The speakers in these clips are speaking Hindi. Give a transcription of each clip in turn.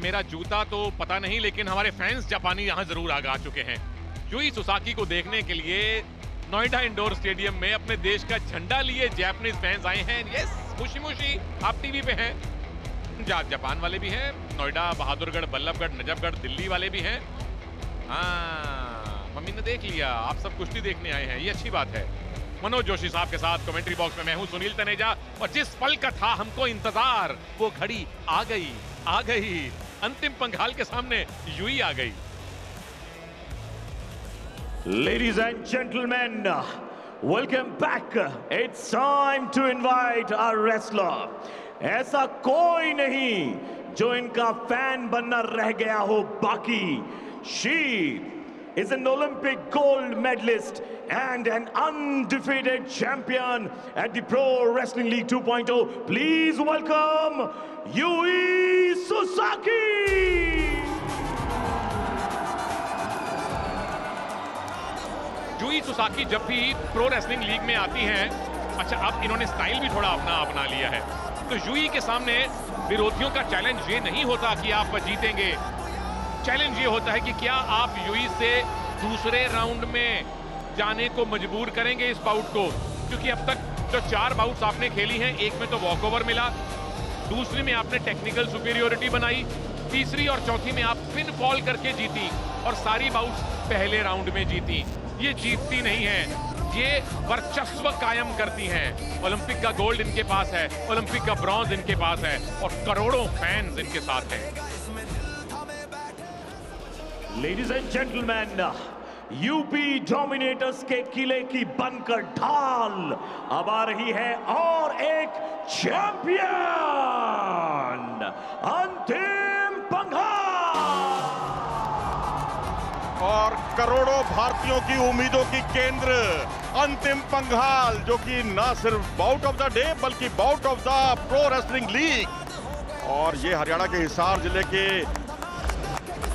मेरा जूता तो पता नहीं, लेकिन हमारे फैंस जापानी यहाँ जरूर आ चुके हैं। यूई सुसाकी को देखने के लिए नोएडा इंडोर स्टेडियम में अपने देश का झंडा लिए जापानीज फैंस आए हैं। यस, मुशी मुशी आप टीवी पे हैं। जापान वाले भी हैं, नोएडा, बहादुरगढ़, बल्लभगढ़, नजफगढ़, दिल्ली वाले भी हैं। हाँ, मम्मी ने देख लिया, आप सब कुश्ती देखने आए हैं, ये अच्छी बात है। मनोज जोशी साहब के साथ कमेंट्री बॉक्स में मैं हूं सुनील तनेजा, और जिस पल का था हमको इंतजार, वो घड़ी आ गई। अंतिम पंघाल के सामने यूई आ गई। Ladies and gentlemen, welcome back. It's time to invite our wrestler. ऐसा कोई नहीं जो इनका फैन बनना रह गया हो बाकी। She is an Olympic gold medalist and an undefeated champion at the Pro Wrestling League 2.0. Please welcome Yui Sasaki. Yui Sasaki जब भी प्रो रेसलिंग लीग में आती हैं, अच्छा अब इन्होंने स्टाइल भी थोड़ा अपना लिया है, तो यूई के सामने विरोधियों का चैलेंज ये नहीं होता कि आप जीतेंगे। चैलेंज ये होता है कि क्या आप यूई से दूसरे राउंड में जाने को मजबूर करेंगे इस बाउट को, क्योंकि अब तक जो 4 बाउट्स आपने खेली हैं, एक में तो वॉकओवर मिला, दूसरी में आपने टेक्निकल सुपीरियोरिटी बनाई, तीसरी और चौथी में आप पिन फॉल करके जीती, और सारी बाउट्स पहले राउंड में जीती। ये जीतती नहीं है, ये वर्चस्व कायम करती हैं। ओलंपिक का गोल्ड इनके पास है, ओलंपिक का ब्रॉन्ज इनके पास है, और करोड़ों फैंस इनके साथ हैं। Ladies and gentlemen, UP dominators के किले की बनकर ढाल अब आ रही है, और एक चैंपियन अंतिम पंघाल। और करोड़ों भारतीयों की उम्मीदों की केंद्र अंतिम पंघाल, जो कि ना सिर्फ बाउट ऑफ द डे बल्कि bout of the pro wrestling league. और ये हरियाणा के हिसार जिले के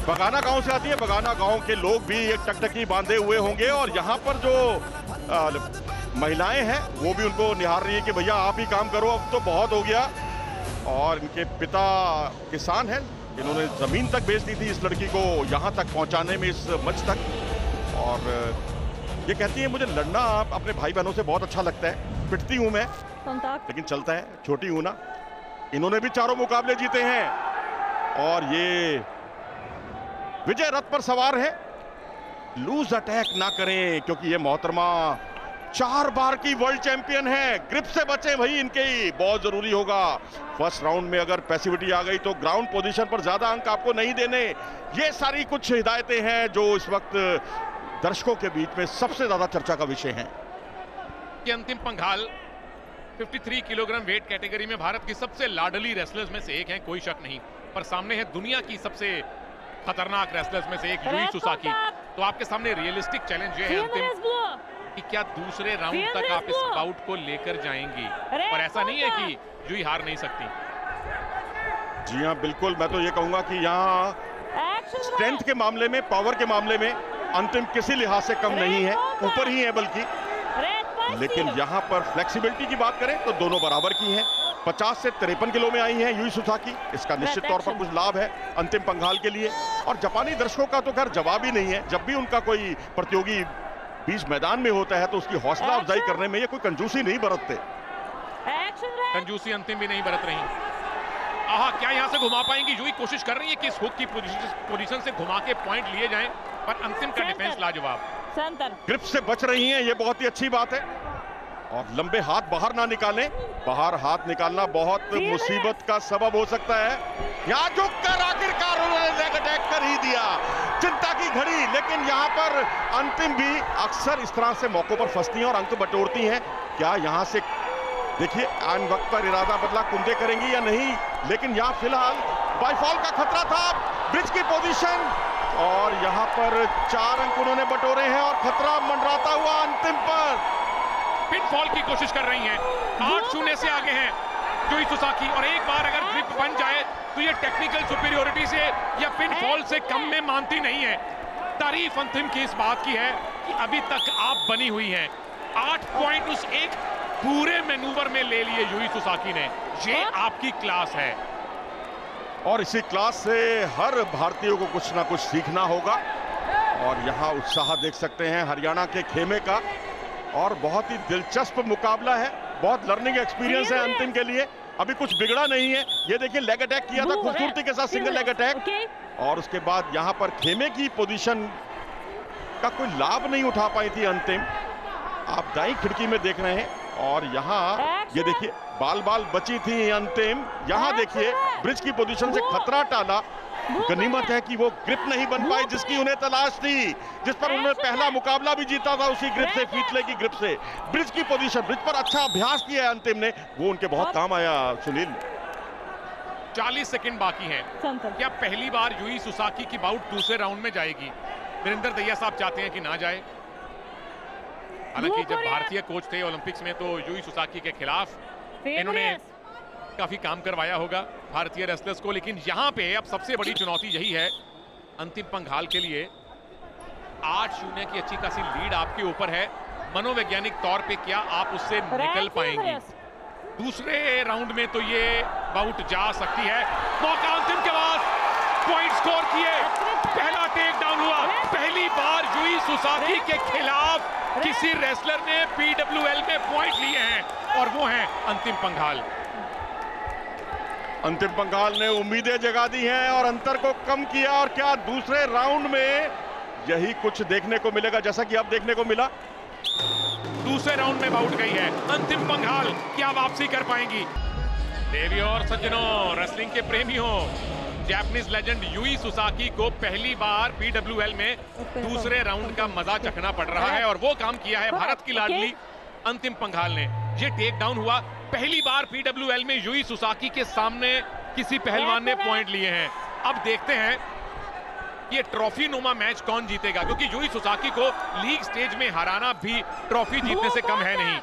बगाना गांव से आती है। बगाना गांव के लोग भी एक टकटकी बांधे हुए होंगे, और यहाँ पर जो महिलाएं हैं वो भी उनको निहार रही है कि भैया आप ही काम करो, अब तो बहुत हो गया। और इनके पिता किसान हैं, इन्होंने जमीन तक बेच दी थी इस लड़की को यहाँ तक पहुँचाने में, इस मंच तक। और ये कहती है मुझे लड़ना अपने भाई बहनों से बहुत अच्छा लगता है, पिटती हूँ मैं लेकिन चलता है, छोटी हूँ ना। इन्होंने भी 4 मुकाबले जीते हैं, और ये विजय रथ पर सवार है। लूज अटैक ना करें, क्योंकि ये मोहतरमा 4 बार की वर्ल्ड चैंपियन है। ग्रिप से बचे भाई, इनके ही बहुत जरूरी होगा। फर्स्ट राउंड में अगर पैसिविटी आ गई तो ग्राउंड पोजीशन पर ज्यादा अंक आपको नहीं देने। ये सारी कुछ हिदायतें हैं जो इस वक्त दर्शकों के बीच में सबसे ज्यादा चर्चा का विषय है। ये अंतिम पंघाल 53 किलोग्राम वेट कैटेगरी में भारत की सबसे लाडली रेसलर्स में से एक है, कोई शक नहीं। पर सामने है दुनिया की सबसे खतरनाक रेसलर्स में से एक यूई सुसाकी। तो आपके सामने रियलिस्टिक चैलेंज ये है अंतिम, कि क्या दूसरे राउंड तक आप इस बाउट को लेकर जाएंगी। और ऐसा नहीं है कि यूई हार नहीं सकती। जी हाँ, बिल्कुल। मैं तो ये कहूंगा कि यहाँ स्ट्रेंथ के मामले में, पावर के मामले में अंतिम किसी लिहाज से कम नहीं है, ऊपर ही है बल्कि। लेकिन यहाँ पर फ्लेक्सिबिलिटी की बात करें तो दोनों बराबर की हैं। 50 से 53 किलो में आई है यूई सुसाकी। इसका निश्चित तौर पर कुछ लाभ है अंतिम पंघाल के लिए। और जापानी दर्शकों का तो खैर जवाब ही नहीं है। जब भी उनका कोई प्रतियोगी बीच मैदान में होता है तो उसकी हौसला अफजाई करने में ये कोई कंजूसी नहीं बरतते। कंजूसी अंतिम भी नहीं बरत रही। आहा, क्या यहाँ से घुमा पाएंगी? यूई कोशिश कर रही है कि इस हुक की पोजीशन से घुमा के पॉइंट लिए जाएं, पर अंतिम का डिफेंस लाजवाब। ग्रिप से बच रही हैं, ये बहुत ही अच्छी बात है। और लंबे हाथ बाहर ना निकालें, बाहर हाथ निकालना बहुत मुसीबत का सबब हो सकता है। यहाँ झुककर आखिरकार उन्होंने लेग अटैक कर ही दिया, चिंता की घड़ी। लेकिन यहाँ पर अंतिम भी अक्सर इस तरह से मौकों पर फंसती हैं और अंक बटोरती हैं। क्या यहाँ से देखिए आन वक्त पर इरादा बदला कुंदे करेंगी या नहीं, लेकिन यहाँ फिलहाल बाईफॉल का खतरा था। ब्रिज की पोजीशन, और यहाँ पर 4 अंक उन्होंने बटोरे हैं, और खतरा मंडराता हुआ अंतिम पर। पिनफॉल की कोशिश कर रही हैं, 8-0 से आगे हैं यूई सुसाकी। और एक बार अगर ग्रिप बन जाए तो ये टेक्निकल सुपीरियोरिटी से या पिनफॉल से कम में मानती नहीं है। तारीफ अंतिम की इस बात की है कि अभी तक आप बनी हुई हैं। 8 पॉइंट उस एक पूरे मैनूवर में ले लिए यूई सुसाकी ने। ये आपकी क्लास है। और इसी क्लास से हर भारतीय को कुछ ना कुछ सीखना होगा। और यहाँ उत्साह देख सकते हैं हरियाणा के खेमे का, और बहुत ही दिलचस्प मुकाबला है, बहुत लर्निंग एक्सपीरियंस है अंतिम के लिए। अभी कुछ बिगड़ा नहीं है। ये देखिए लेग अटैक किया था खूबसूरती के साथ, सिंगल लेग अटैक, और उसके बाद यहाँ पर खेमे की पोजीशन का कोई लाभ नहीं उठा पाई थी अंतिम। आप दाईं खिड़की में देख रहे हैं, और यहाँ ये देखिए बाल बाल बची थी अंतिम। यहाँ देखिए ब्रिज की पोजीशन से खतरा टाला। गनीमत है कि वो ग्रिप नहीं बन पाई जिसकी उन्हें तलाश थी, जिस पर उन्होंने पहला मुकाबला भी जीता था, उसी ग्रिप से, फीतले की ग्रिप से। ब्रिज की पोजीशन, ब्रिज पर अच्छा अभ्यास किया है अंतिम ने, वो उनके बहुत काम आया। सुनील 40 सेकंड बाकी हैं। क्या पहली बार यूई सुसाकी की बाउट दूसरे राउंड में जाएगी? वीरेंद्र दैया साहब चाहते हैं कि ना जाए। हालांकि जब भारतीय कोच थे ओलंपिक्स में तो यूई सुसाकी के खिलाफ इन्होंने काफी काम करवाया होगा भारतीय रेसलर्स को, लेकिन यहाँ पे अब सबसे बड़ी चुनौती यही है अंतिम पंघाल के लिए। 8-0 की अच्छी खासी लीड आपके ऊपर है। मनोवैज्ञानिक तौर पे क्या आप उससे निकल पाएंगी? दूसरे राउंड में तो ये बाउट जा सकती है। मौका अंतिम के बाद पॉइंट स्कोर किए, पहला टेक डाउन हुआ। पहली बार यूई सुसाकी के खिलाफ किसी रेसलर ने पीडब्ल्यूएल में पॉइंट लिए हैं, और वो हैं अंतिम पंघाल। अंतिम पंघाल ने उम्मीदें जगा दी हैं और अंतर को कम किया। और क्या दूसरे राउंड में यही कुछ देखने को मिलेगा जैसा कि अब देखने को मिला? दूसरे राउंड में बाउट गई है अंतिम पंघाल, क्या वापसी कर पाएंगी? देवी और सज्जनों, रेसलिंग के प्रेमियों, जापानीज लेजेंड यूई सुसाकी को पहली बार पीडब्ल्यूएल में दूसरे राउंड का मजा चखना पड़ रहा है, और वो काम किया है भारत की लाडली अंतिम पंघाल ने। ये टेक डाउन हुआ, पहली बार पीडब्ल्यूएल में यूई सुसाकी के सामने किसी पहलवान ने पॉइंट लिए हैं। अब देखते हैं ये ट्रॉफी नुमा मैच कौन जीतेगा, क्योंकि यूई सुसाकी को लीग स्टेज में हराना भी ट्रॉफी जीतने से कम है नहीं।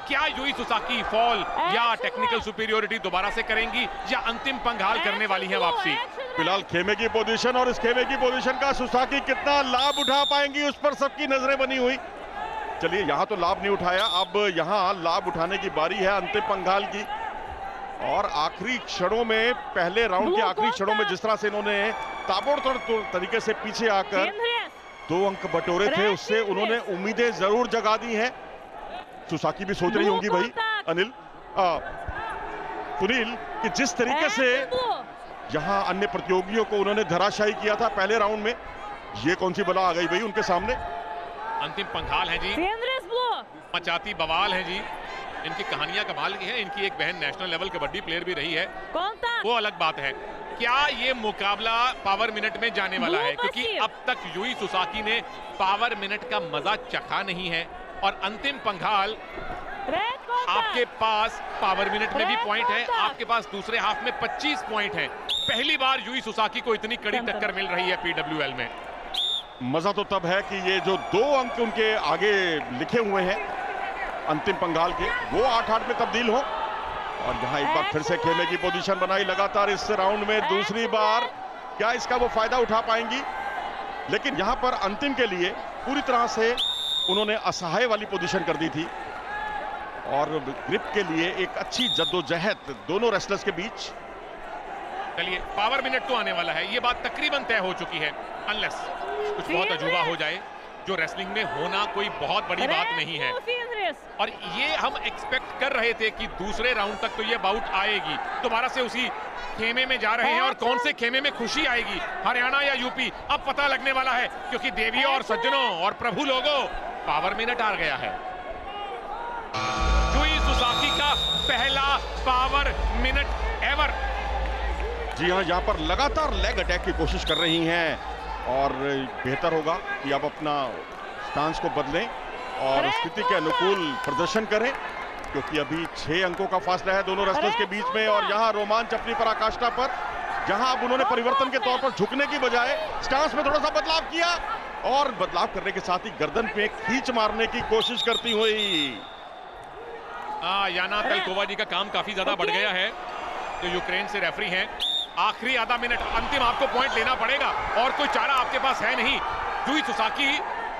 क्या यूई सुसाकी फॉल या टेक्निकल सुपीरियोरिटी दोबारा से करेंगी, या अंतिम पंघाल करने वाली है वापसी? फिलहाल खेमे की पोजीशन, और इस खेमे की पोजीशन का सुसाकी कितना लाभ उठा पाएंगी उस पर सबकी नजरें बनी हुई। चलिए यहाँ तो लाभ नहीं उठाया, अब यहाँ लाभ उठाने की बारी है अंतिम पंघाल की। और आखिरी क्षणों में, पहले राउंड के आखिरी क्षणों में जिस तरह से इन्होंने ताबड़तोड़ तरीके से पीछे आकर 2 अंक बटोरे थे, उससे उन्होंने उम्मीदें जरूर जगा दी हैं। सुसाकी भी सोच रही होंगी भाई अनिल, सुनील, कि जिस तरीके से यहाँ अन्य प्रतियोगियों को उन्होंने धराशायी किया था पहले राउंड में, ये कौन सी बला आ गई भाई उनके सामने? अंतिम पंघाल है जी, मचाती बवाल है जी। इनकी कहानियां कमाल की है। इनकी एक बहन नेशनल लेवल कबड्डी प्लेयर भी रही है, वो अलग बात है। क्या ये मुकाबला पावर मिनट में जाने वाला है? क्योंकि अब तक यूई सुसाकी ने पावर मिनट का मजा चखा नहीं है, और अंतिम पंघाल आपके पास पावर मिनट में भी पॉइंट है, आपके पास दूसरे हाफ में 25 पॉइंट है। पहली बार यूई सुसाकी को इतनी कड़ी टक्कर मिल रही है पीडब्ल्यूएल में। मजा तो तब है कि ये जो 2 अंक उनके आगे लिखे हुए हैं अंतिम पंघाल के, वो 8-8 में तब्दील हो। और यहाँ एक बार फिर से खेमे की पोजीशन बनाई लगातार इस राउंड में, दूसरी बार क्या इसका वो फायदा उठा पाएंगी? लेकिन यहाँ पर अंतिम के लिए पूरी तरह से उन्होंने असहाय वाली पोजीशन कर दी थी, और ग्रिप के लिए एक अच्छी जद्दोजहद दोनों रेसलर्स के बीच। चलिए पावर मिनट तो आने वाला है, ये बात तकरीबन तय हो चुकी है, अनलेस कुछ बहुत अजूबा हो जाए, जो रेसलिंग में होना कोई बहुत बड़ी बात नहीं है। और ये हम एक्सपेक्ट कर रहे थे कि दूसरे राउंड तक तो ये बाउट आएगी। दोबारा से उसी खेमे में जा रहे हैं, और कौन से खेमे में खुशी आएगी, हरियाणा या यूपी, अब पता लगने वाला है। क्योंकि देवी और सज्जनों और प्रभु लोगों, पावर मिनट आ गया है। यूई सुसाकी का पहला पावर मिनट एवर। जी हाँ, यहाँ पर लगातार लेग अटैक की कोशिश कर रही हैं, और बेहतर होगा कि अब अपना स्टांस को बदलें और स्थिति के अनुकूल प्रदर्शन करें, क्योंकि अभी 6 अंकों का फासला है दोनों रेसलर्स के बीच में। और यहाँ रोमांच अपनी पराकाष्ठा पर, जहां अब उन्होंने परिवर्तन के तौर पर झुकने की बजाय स्टांस में थोड़ा सा बदलाव किया, और बदलाव करने के साथ ही गर्दन पे खींच मारने की कोशिश करती हुई याना पेल्कोवा जी का काम काफी ज्यादा बढ़ गया है, जो यूक्रेन से रेफरी हैं। आखिरी आधा मिनट, अंतिम आपको पॉइंट लेना पड़ेगा, और कोई चारा आपके पास है नहीं। यूई सुसाकी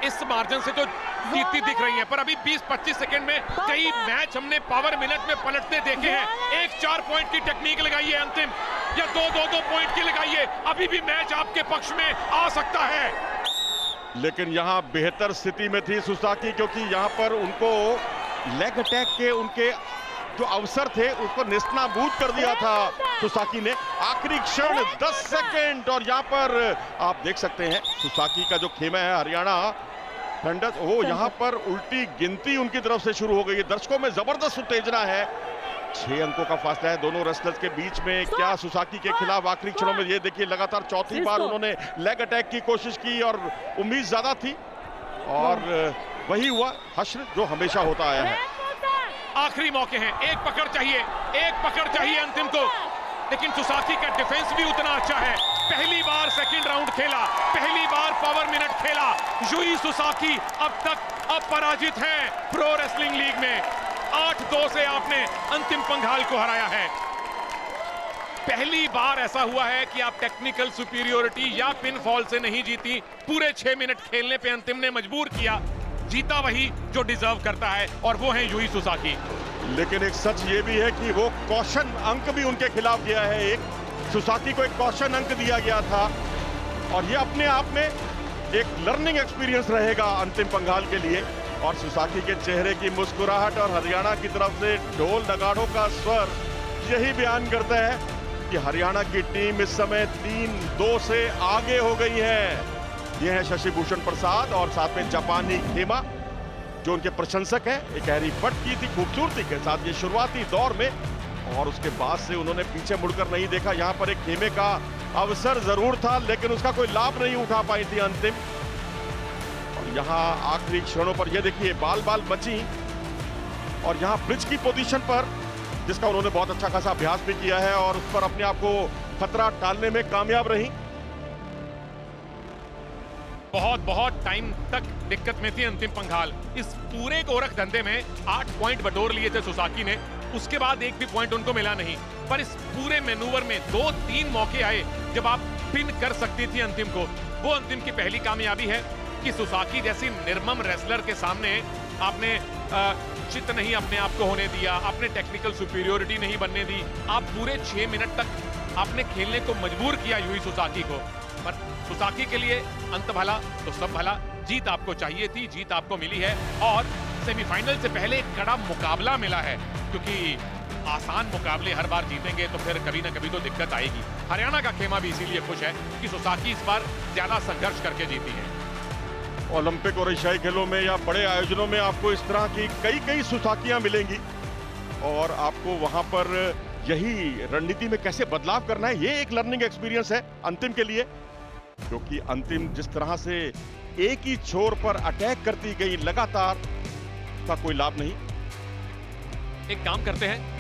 इस मार्जिन से तो जीतती दिख रही हैं, पर अभी 20-25 सेकंड में कई मैच हमने पावर मिनट में पलटते देखे हैं। एक 4 पॉइंट की टेक्निक लगाई है अंतिम, या 2 पॉइंट की लगाई है, अभी भी मैच आपके पक्ष में आ सकता है। लेकिन यहाँ बेहतर स्थिति में थी सुसाकी, क्योंकि यहाँ पर उनको लेग अटैक के उनके जो अवसर थे उसको नेस्तनाबूद कर दिया था सुसाकी ने। आखिरी क्षण 10 सेकंड, और यहाँ पर आप देख सकते हैं सुसाकी का जो खेमा है हरियाणा थंडर्स, वो यहाँ पर उल्टी गिनती उनकी तरफ से शुरू हो गई है। दर्शकों में जबरदस्त उत्तेजना है। 6 अंकों का फासला है दोनों रेसलर्स के बीच में। क्या सुसाकी के खिलाफ आखिरी क्षणों में, ये देखिए लगातार चौथी बार उन्होंने लेग अटैक की कोशिश की और उम्मीद ज्यादा थी, और वही हुआ हश्र जो हमेशा होता आया है। आखिरी मौके हैं, एक पकड़ चाहिए अंतिम को, लेकिन सुसाकी का डिफेंस भी उतना अच्छा है। पहली बार सेकंड राउंड खेला, पहली बार पावर मिनट खेला। यूई सुसाकी अब तक अपराजित हैं प्रो रेसलिंग लीग में। 8-2 से आपने अंतिम पंघाल को हराया है। पहली बार ऐसा हुआ है कि आप टेक्निकल सुपीरियोरिटी या पिन फॉल से नहीं जीती, पूरे 6 मिनट खेलने पे अंतिम ने मजबूर किया। जीता वही जो डिजर्व करता है, और वो है यूई सुसाकी। लेकिन एक सच ये भी है कि वो कॉशन अंक भी उनके खिलाफ गया है। एक सुसाकी को एक कॉशन अंक दिया गया था, और ये अपने आप में एक लर्निंग एक्सपीरियंस रहेगा अंतिम पंघाल के लिए। और सुसाकी के चेहरे की मुस्कुराहट और हरियाणा की तरफ से ढोल नगाड़ों का स्वर यही बयान करता है कि हरियाणा की टीम इस समय 3-2 से आगे हो गई है। ये है शशि भूषण प्रसाद, और साथ में जापानी खेमा जो उनके प्रशंसक हैं। एक हैरी बट की थी खूबसूरती के साथ ये शुरुआती दौर में, और उसके बाद से उन्होंने पीछे मुड़कर नहीं देखा। यहाँ पर एक खेमे का अवसर जरूर था, लेकिन उसका कोई लाभ नहीं उठा पाई थी अंतिम। और यहाँ आखिरी क्षणों पर ये देखिए बाल बची, और यहाँ ब्रिज की पोजीशन पर, जिसका उन्होंने बहुत अच्छा खासा अभ्यास भी किया है, और उस पर अपने आप को खतरा टालने में कामयाब रही। बहुत टाइम तक दिक्कत में थी अंतिम पंघाल। इस पूरे गोरख धंधे में 8 पॉइंट बटोर लिए थे सुसाकी ने, उसके बाद एक भी पॉइंट उनको मिला नहीं। पर इस पूरे मैनूवर में 2-3 मौके आए जब आप पिन कर सकती थी अंतिम को। वो अंतिम की पहली कामयाबी है कि सुसाकी जैसी निर्मम रेसलर के सामने आपने चित नहीं अपने आप को होने दिया, आपने टेक्निकल सुपीरियोरिटी नहीं बनने दी। आप पूरे 6 मिनट तक आपने खेलने को मजबूर किया यूई सुसाकी को। पर सुसाकी के लिए अंत भला तो सब भला। जीत आपको चाहिए थी, जीत आपको मिली है, और सेमीफाइनल से पहले एक कड़ा मुकाबला मिला है, क्योंकि आसान मुकाबले हर बार जीतेंगे तो फिर कभी ना कभी तो दिक्कत आएगी। हरियाणा का खेमा भी इसीलिए खुश है कि सुसाकी इस बार ज्यादा संघर्ष करके जीती है। ओलंपिक और एशियाई खेलों में या बड़े आयोजनों में आपको इस तरह की कई सुसाकियां मिलेंगी, और आपको वहां पर यही रणनीति में कैसे बदलाव करना है, ये एक लर्निंग एक्सपीरियंस है अंतिम के लिए। क्योंकि अंतिम जिस तरह से एक ही छोर पर अटैक करती गई लगातार, का कोई लाभ नहीं। एक काम करते हैं,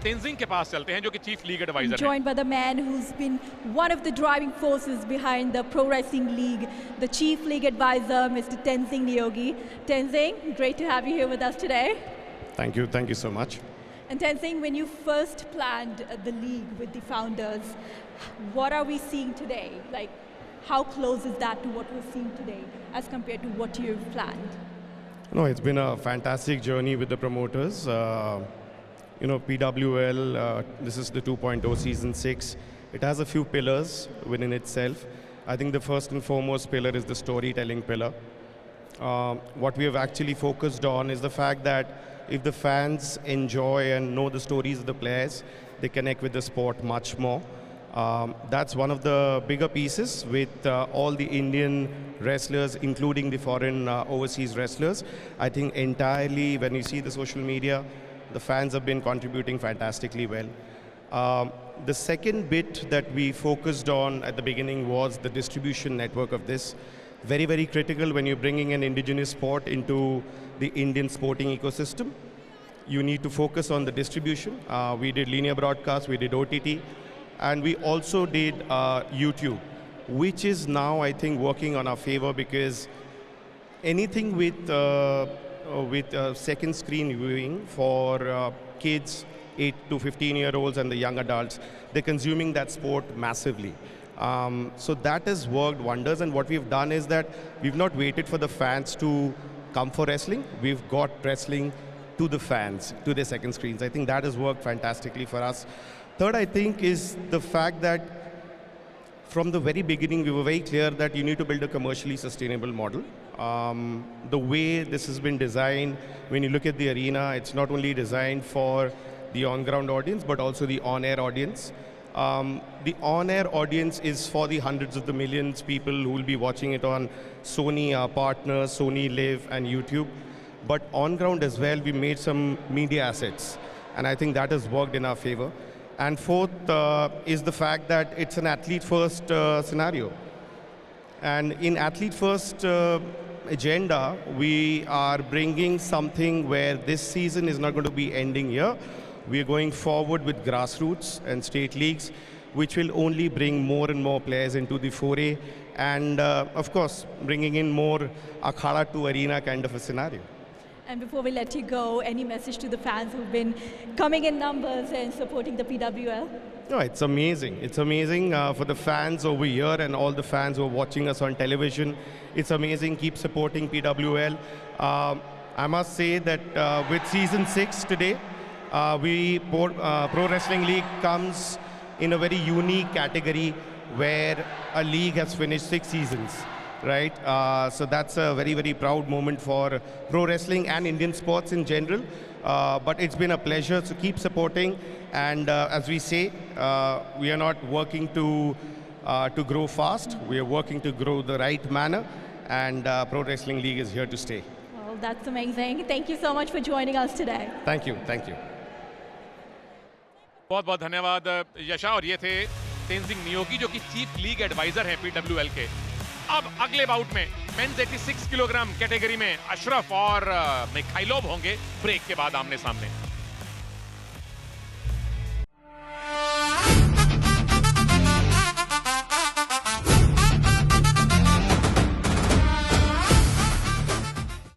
तेंजिंग के पास चलते हैं जो कि चीफ लीग एडवाइजर है। Joined by the man who's been one of the driving forces behind the Pro Wrestling League, the chief league advisor, Mr. Tenzing Niyogi. Tenzing, great to have you here with us today. Thank you so much. And Tenzing, when you first planned the league with the founders, what are we seeing today? Like, how close is that to what we're seeing today as compared to what you've planned? No, it's been a fantastic journey with the promoters. PWL, this is the 2.0 season 6. It has a few pillars within itself. I think the first and foremost pillar is the storytelling pillar. What we have actually focused on is the fact that if the fans enjoy and know the stories of the players, they connect with the sport much more. That's one of the bigger pieces with all the Indian wrestlers, including the foreign overseas wrestlers. I think entirely when you see the social media, the fans have been contributing fantastically well. The second bit that we focused on at the beginning was the distribution network of this. Very, very critical when you're bringing an indigenous sport into the Indian sporting ecosystem. You need to focus on the distribution. We did linear broadcast, we did OTT, and we also did YouTube, which is now, I think, working on our favor, because anything with second screen viewing for kids 8 to 15-year-olds and the young adults, they're consuming that sport massively. So that has worked wonders, and what we've done is that we've not waited for the fans to come for wrestling. We've got wrestling to the fans, to their second screens. I think that has worked fantastically for us. Third, I think, is the fact that from the very beginning, we were very clear that you need to build a commercially sustainable model. The way this has been designed, when you look at the arena, it's not only designed for the on-ground audience, but also the on-air audience. The on-air audience is for the hundreds of the millions people who will be watching it on Sony, our partners, Sony Live and YouTube. But on-ground as well, we made some media assets, and I think that has worked in our favor. And fourth is the fact that it's an athlete-first scenario. And in athlete-first agenda, we are bringing something where this season is not going to be ending here. We are going forward with grassroots and state leagues, which will only bring more and more players into the foray, and of course, bringing in more akhada to arena kind of a scenario. And before we let you go, any message to the fans who've been coming in numbers and supporting the PWL? No, it's amazing. It's amazing for the fans over here and all the fans who are watching us on television. It's amazing. Keep supporting PWL. I must say that with season 6 today, Pro Wrestling League comes in a very unique category where a league has finished 6 seasons, right? So that's a very, very proud moment for pro wrestling and Indian sports in general. But it's been a pleasure, so keep supporting. And as we say, we are not working to grow fast. We are working to grow the right manner. And Pro Wrestling League is here to stay. Well, that's amazing. Thank you so much for joining us today. Thank you. Thank you. बहुत बहुत धन्यवाद यशा। और ये थे तेंजिंग नियोगी जो कि चीफ लीग एडवाइजर हैं पीडब्ल्यूएल के। अब अगले बाउट में मेंस 86 किलोग्राम कैटेगरी में अशरफ और मिखाइलोव होंगे ब्रेक के बाद आमने सामने।